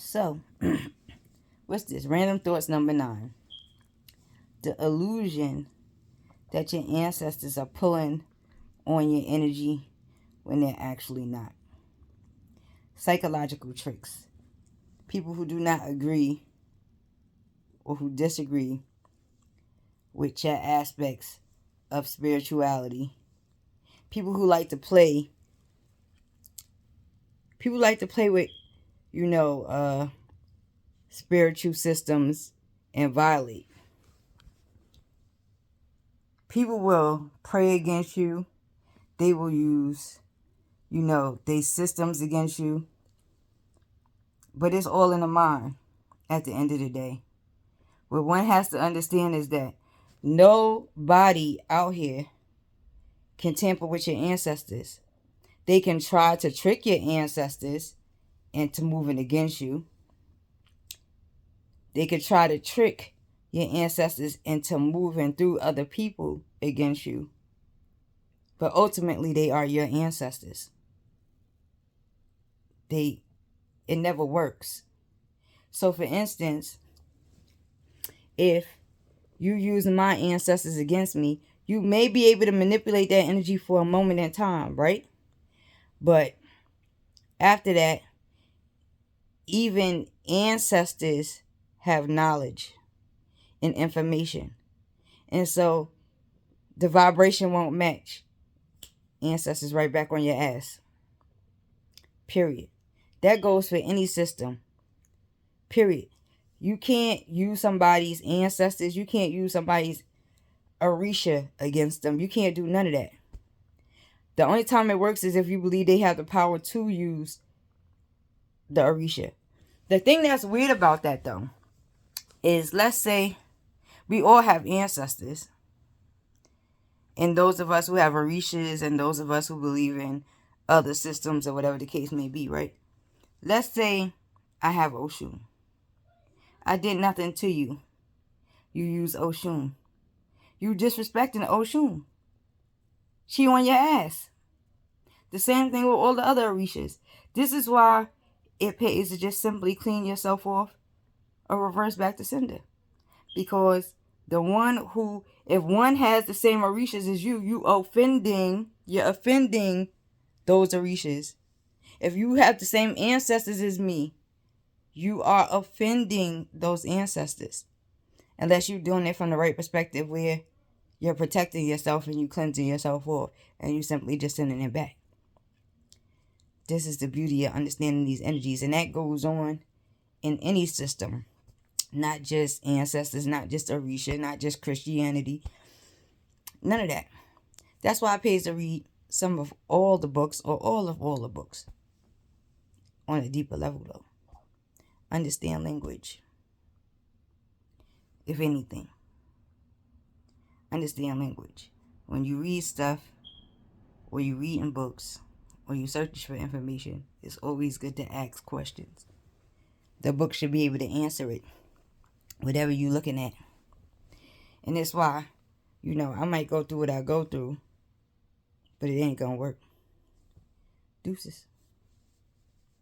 So, what's this? Random thoughts number 9. The illusion that your ancestors are pulling on your energy when they're actually not. Psychological tricks. People who do not agree or who disagree with your aspects of spirituality. People who like to play. People like to play with, spiritual systems and violate. People will pray against you. They will use, their systems against you. But it's all in the mind at the end of the day. What one has to understand is that nobody out here can tamper with your ancestors. They can try to trick your ancestors into moving against you. They could try to trick your ancestors into moving through other people against you. But ultimately, they are your ancestors. It never works. So, for instance, if you use my ancestors against me, you may be able to manipulate that energy for a moment in time, right? But after that, even ancestors have knowledge and information. And so the vibration won't match. Ancestors right back on your ass. Period. That goes for any system. Period. You can't use somebody's ancestors. You can't use somebody's Orisha against them. You can't do none of that. The only time it works is if you believe they have the power to use the Orisha. The thing that's weird about that, though, is let's say we all have ancestors. And those of us who have Orishas and those of us who believe in other systems or whatever the case may be, right? Let's say I have Oshun. I did nothing to you. You use Oshun. You disrespecting Oshun. She on your ass. The same thing with all the other Orishas. This is why it pays to just simply clean yourself off or reverse back to sender. Because the one who, if one has the same Orishas as you, you're offending those Orishas. If you have the same ancestors as me, you are offending those ancestors. Unless you're doing it from the right perspective where you're protecting yourself and you cleansing yourself off and you simply just sending it back. This is the beauty of understanding these energies. And that goes on in any system. Not just ancestors, not just Orisha, not just Christianity. None of that. That's why it pays to read some of all the books or all the books. On a deeper level, though. Understand language. If anything. Understand language. When you read stuff, or you read in books, or you search for information, it's always good to ask questions. The book should be able to answer it. Whatever you're looking at. And that's why, I might go through what I go through, but it ain't gonna work. Deuces.